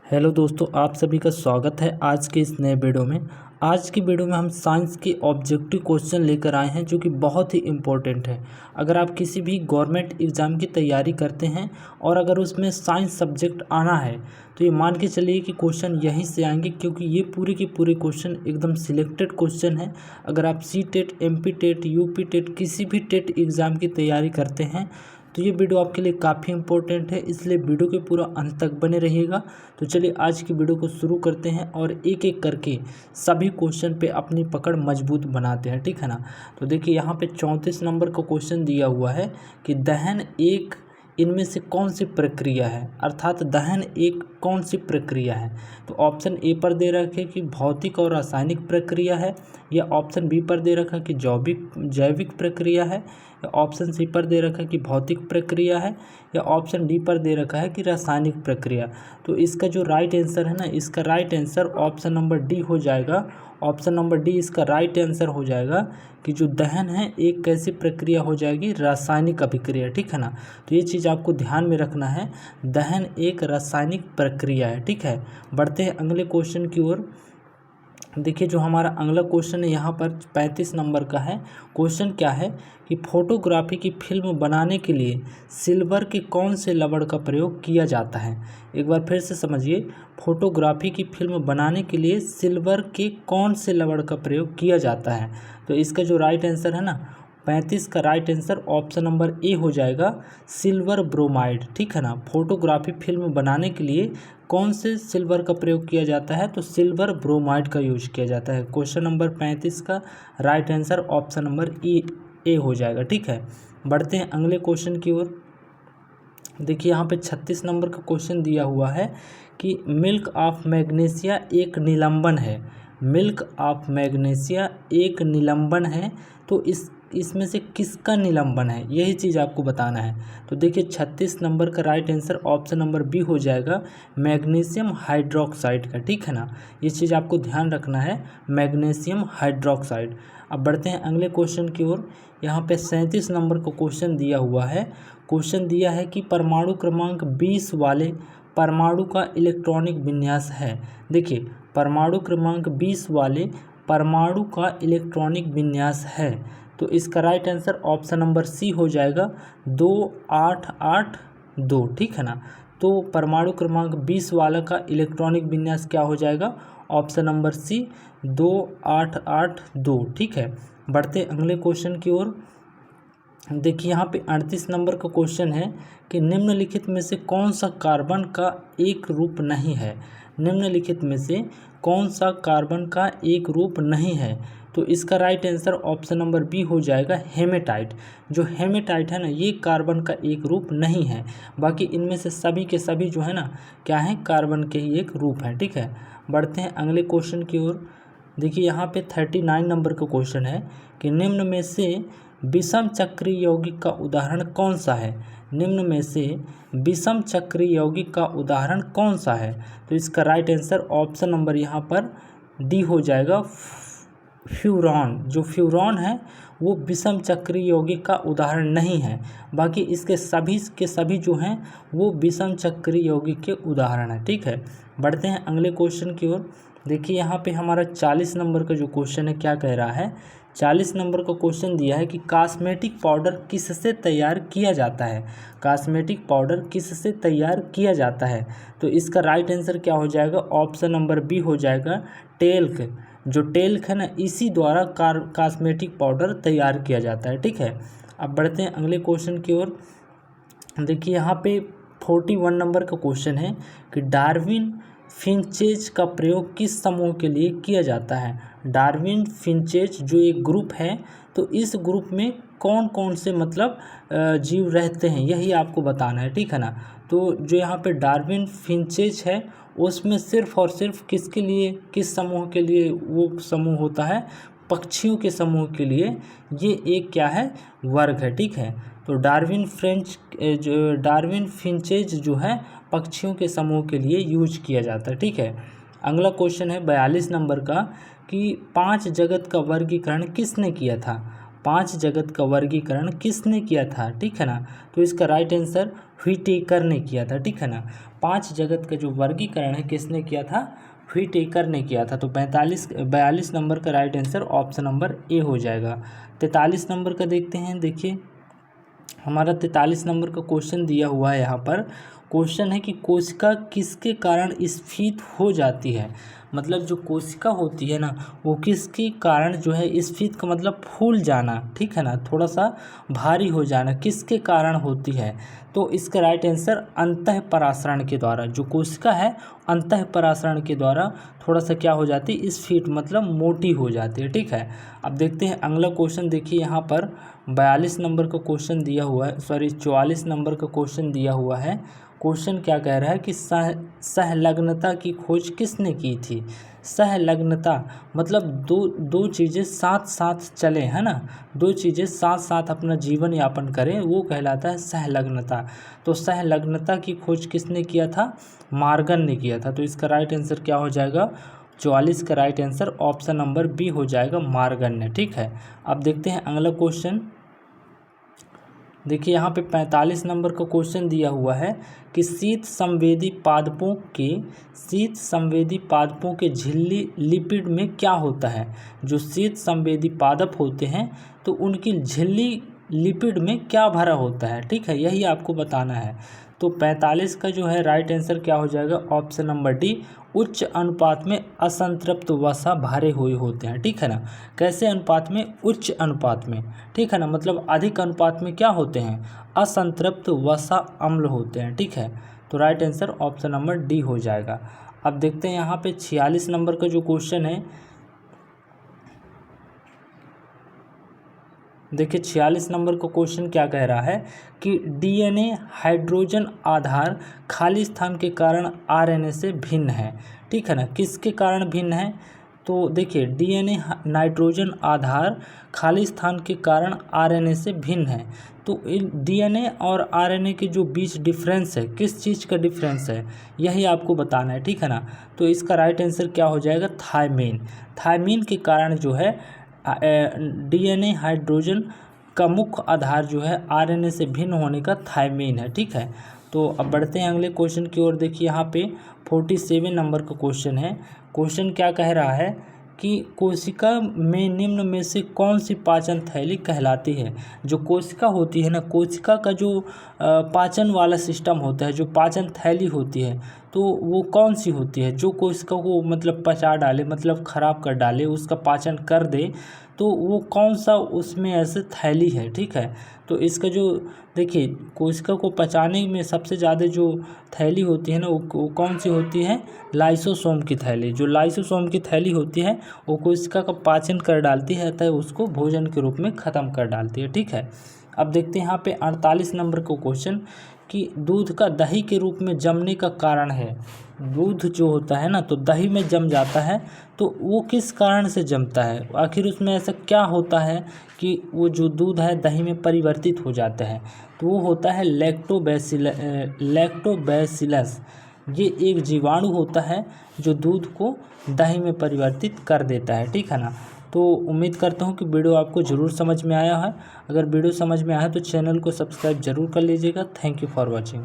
Hello दोस्तों, आप सभी का स्वागत है आज के इस नए वीडियो में। आज की वीडियो में हम साइंस के ऑब्जेक्टिव क्वेश्चन लेकर आए हैं जो कि बहुत ही इम्पोर्टेंट है। अगर आप किसी भी गवर्नमेंट एग्ज़ाम की तैयारी करते हैं और अगर उसमें साइंस सब्जेक्ट आना है तो ये मान के चलिए कि क्वेश्चन यहीं से आएंगे, क्योंकि ये पूरे के पूरे क्वेश्चन एकदम सिलेक्टेड क्वेश्चन है। अगर आप C TET, MP TET, UP TET, किसी भी टेट एग्ज़ाम की तैयारी करते हैं तो ये वीडियो आपके लिए काफ़ी इंपॉर्टेंट है, इसलिए वीडियो के पूरा अंत तक बने रहिएगा। तो चलिए आज की वीडियो को शुरू करते हैं और एक एक करके सभी क्वेश्चन पे अपनी पकड़ मजबूत बनाते हैं, ठीक है ना। तो देखिए यहाँ पे 34 नंबर का क्वेश्चन दिया हुआ है कि दहन एक इनमें से कौन सी प्रक्रिया है, अर्थात दहन एक कौन सी प्रक्रिया है। तो ऑप्शन ए पर दे रखे कि भौतिक और रासायनिक प्रक्रिया है, या ऑप्शन बी पर दे रखा कि जैविक प्रक्रिया है, या ऑप्शन सी पर दे रखा कि भौतिक प्रक्रिया है, या ऑप्शन डी पर दे रखा है कि रासायनिक प्रक्रिया। तो इसका जो राइट आंसर है ना, इसका right answer option number D हो जाएगा। ऑप्शन नंबर डी इसका राइट आंसर हो जाएगा कि जो दहन है एक कैसी प्रक्रिया हो जाएगी, रासायनिक अभिक्रिया, ठीक है ना। तो ये चीज़ आपको ध्यान में रखना है, दहन एक रासायनिक प्रक्रिया है, ठीक है। बढ़ते हैं अगले क्वेश्चन की ओर। देखिए जो हमारा अगला क्वेश्चन है यहाँ पर 35 नंबर का है। क्वेश्चन क्या है कि फोटोग्राफी की फिल्म बनाने के लिए सिल्वर के कौन से लवण का प्रयोग किया जाता है। एक बार फिर से समझिए, फोटोग्राफी की फिल्म बनाने के लिए सिल्वर के कौन से लवण का प्रयोग किया जाता है। तो इसका जो राइट आंसर है ना, 35 का right answer option number A हो जाएगा, सिल्वर ब्रोमाइड, ठीक है ना। फोटोग्राफी फिल्म बनाने के लिए कौन से सिल्वर का प्रयोग किया जाता है, तो सिल्वर ब्रोमाइड का यूज किया जाता है। क्वेश्चन नंबर 35 का right answer option number A हो जाएगा, ठीक है। बढ़ते हैं अगले क्वेश्चन की ओर। देखिए यहाँ पे 36 नंबर का क्वेश्चन दिया हुआ है कि मिल्क ऑफ मैग्नीशिया एक निलंबन है। मिल्क ऑफ मैग्नीशिया एक निलंबन है, तो इसमें से किसका निलंबन है, यही चीज़ आपको बताना है। तो देखिए 36 नंबर का right answer option number B हो जाएगा, मैग्नीशियम हाइड्रोक्साइड का, ठीक है ना। ये चीज़ आपको ध्यान रखना है, मैग्नीशियम हाइड्रोक्साइड। अब बढ़ते हैं अगले क्वेश्चन की ओर। यहाँ पे 37 नंबर का क्वेश्चन दिया हुआ है। क्वेश्चन दिया है कि परमाणु क्रमांक 20 वाले परमाणु का इलेक्ट्रॉनिक विन्यास है। देखिए परमाणु क्रमांक 20 वाले परमाणु का इलेक्ट्रॉनिक विन्यास है, तो इसका right answer option number C हो जाएगा, 2882, ठीक है ना। तो परमाणु क्रमांक 20 वाला का इलेक्ट्रॉनिक विन्यास क्या हो जाएगा, ऑप्शन नंबर सी, 2882, ठीक है। बढ़ते अगले क्वेश्चन की ओर। देखिए यहाँ पे 38 नंबर का क्वेश्चन है कि निम्नलिखित में से कौन सा कार्बन का एक रूप नहीं है। निम्नलिखित में से कौन सा कार्बन का एक रूप नहीं है, तो इसका right answer option number B हो जाएगा, हेमेटाइट। जो हेमेटाइट है ना, ये कार्बन का एक रूप नहीं है, बाकी इनमें से सभी के सभी जो है ना क्या है, कार्बन के ही एक रूप है, ठीक है। बढ़ते हैं अगले क्वेश्चन की ओर। देखिए यहाँ पे 39 नंबर का क्वेश्चन है कि निम्न में से विषम चक्रीय यौगिक का उदाहरण कौन सा है। निम्न में से विषम चक्रीय यौगिक का उदाहरण कौन सा है, तो इसका राइट आंसर ऑप्शन नंबर यहाँ पर डी हो जाएगा, फ्यूरॉन। जो फ्यूरॉन है वो विषम चक्रीय यौगिक का उदाहरण नहीं है, बाकी इसके सभी के सभी जो हैं वो विषम चक्रीय यौगिक के उदाहरण है, ठीक है। बढ़ते हैं अगले क्वेश्चन की ओर। देखिए यहाँ पे हमारा 40 नंबर का जो क्वेश्चन है क्या कह रहा है। 40 नंबर का क्वेश्चन दिया है कि कॉस्मेटिक पाउडर किससे तैयार किया जाता है। कॉस्मेटिक पाउडर किससे तैयार किया जाता है, तो इसका राइट आंसर क्या हो जाएगा, ऑप्शन नंबर बी हो जाएगा, टेल्क। जो टेल्क है ना, इसी द्वारा कॉस्मेटिक पाउडर तैयार किया जाता है, ठीक है। अब बढ़ते हैं अगले क्वेश्चन की ओर। देखिए यहाँ पे 41 नंबर का क्वेश्चन है कि डार्विन फिंचेज का प्रयोग किस समूह के लिए किया जाता है। डार्विन फिंचेज जो एक ग्रुप है, तो इस ग्रुप में कौन कौन से मतलब जीव रहते हैं, यही आपको बताना है, ठीक है ना। तो जो यहाँ पे डार्विन फिंचेज है उसमें सिर्फ और सिर्फ किसके लिए, किस समूह के लिए वो समूह होता है, पक्षियों के समूह के लिए ये एक क्या है, वर्ग है, ठीक है। तो डार्विन फिंचेज जो है पक्षियों के समूह के लिए यूज किया जाता है, ठीक है। अगला क्वेश्चन है 42 नंबर का कि 5 जगत का वर्गीकरण किसने किया था। 5 जगत का वर्गीकरण किसने किया था, ठीक है ना। तो इसका राइट आंसर व्हिटेकर ने किया था, ठीक है ना। 5 जगत का जो वर्गीकरण है किसने किया था, व्हिटेकर ने किया था। तो 42 नंबर का right answer option number A हो जाएगा। 43 नंबर का देखते हैं। देखिए हमारा 43 नंबर का क्वेश्चन दिया हुआ है। यहाँ पर क्वेश्चन है कि कोशिका किसके कारण स्फीत हो जाती है। मतलब जो कोशिका होती है ना वो किसके कारण जो है स्फीत का मतलब फूल जाना, ठीक है ना, थोड़ा सा भारी हो जाना, किसके कारण होती है। तो इसका राइट आंसर अंतःपराशरण के द्वारा, जो कोशिका है अंतःपराशरण के द्वारा थोड़ा सा क्या हो जाती है, स्फीत मतलब मोटी हो जाती है, ठीक है। अब देखते हैं अगला क्वेश्चन। देखिए यहाँ पर 42 नंबर का क्वेश्चन दिया हुआ है, 44 नंबर का क्वेश्चन दिया हुआ है। क्वेश्चन क्या कह रहा है कि सहलग्नता की खोज किसने की थी। सहलग्नता मतलब दो चीज़ें साथ साथ चले, है ना, दो चीज़ें साथ साथ अपना जीवन यापन करें, वो कहलाता है सहलग्नता। तो सहलग्नता की खोज किसने किया था, मार्गन ने किया था। तो इसका राइट आंसर क्या हो जाएगा, 44 का right answer option number B हो जाएगा, मार्गन ने, ठीक है। अब देखते हैं अगला क्वेश्चन। देखिए यहाँ पे 45 नंबर का क्वेश्चन दिया हुआ है कि शीत संवेदी पादपों के झिल्ली लिपिड में क्या होता है। जो शीत संवेदी पादप होते हैं तो उनकी झिल्ली लिपिड में क्या भरा होता है, ठीक है, यही आपको बताना है। तो 45 का जो है राइट आंसर क्या हो जाएगा, ऑप्शन नंबर डी, उच्च अनुपात में असंतृप्त वसा भरे हुए होते हैं, ठीक है ना। कैसे अनुपात में, उच्च अनुपात में, ठीक है ना, मतलब अधिक अनुपात में क्या होते हैं, असंतृप्त वसा अम्ल होते हैं, ठीक है। तो right answer option number D हो जाएगा। अब देखते हैं यहाँ पे 46 नंबर का जो क्वेश्चन है। देखिए 46 नंबर का क्वेश्चन क्या कह रहा है कि डीएनए हाइड्रोजन आधार खाली स्थान के कारण आरएनए से भिन्न है, ठीक है ना। किसके कारण भिन्न है, तो देखिए डीएनए नाइट्रोजन आधार खाली स्थान के कारण आरएनए से भिन्न है। तो इन डीएनए और आरएनए के जो बीच डिफरेंस है, किस चीज़ का डिफरेंस है, यही आपको बताना है, ठीक है ना। तो इसका राइट आंसर क्या हो जाएगा, थायमीन के कारण जो है डीएनए हाइड्रोजन का मुख्य आधार जो है आरएनए से भिन्न होने का थायमीन है, ठीक है। तो अब बढ़ते हैं अगले क्वेश्चन की ओर। देखिए यहाँ पे 47 नंबर का क्वेश्चन है। क्वेश्चन क्या कह रहा है कि कोशिका में निम्न में से कौन सी पाचन थैली कहलाती है। जो कोशिका होती है ना, कोशिका का जो पाचन वाला सिस्टम होता है, जो पाचन थैली होती है, तो वो कौन सी होती है, जो कोशिका को मतलब पचा डाले, मतलब ख़राब कर डाले, उसका पाचन कर दे, तो वो कौन सा उसमें ऐसे थैली है, ठीक है। तो इसका जो देखिए कोशिका को पचाने में सबसे ज़्यादा जो थैली होती है ना वो कौन सी होती है, लाइसोसोम की थैली। जो लाइसोसोम की थैली होती है वो कोशिका का पाचन कर डालती है, अतः उसको भोजन के रूप में ख़त्म कर डालती है, ठीक है। अब देखते हैं यहाँ पे 48 नंबर का क्वेश्चन कि दूध का दही के रूप में जमने का कारण है। दूध जो होता है ना तो दही में जम जाता है, तो वो किस कारण से जमता है, आखिर उसमें ऐसा क्या होता है कि वो जो दूध है दही में परिवर्तित हो जाता है। तो वो होता है लैक्टोबैसिलस। ये एक जीवाणु होता है जो दूध को दही में परिवर्तित कर देता है, ठीक है ना। तो उम्मीद करता हूँ कि वीडियो आपको ज़रूर समझ में आया है। अगर वीडियो समझ में आया तो चैनल को सब्सक्राइब जरूर कर लीजिएगा। Thank you for watching.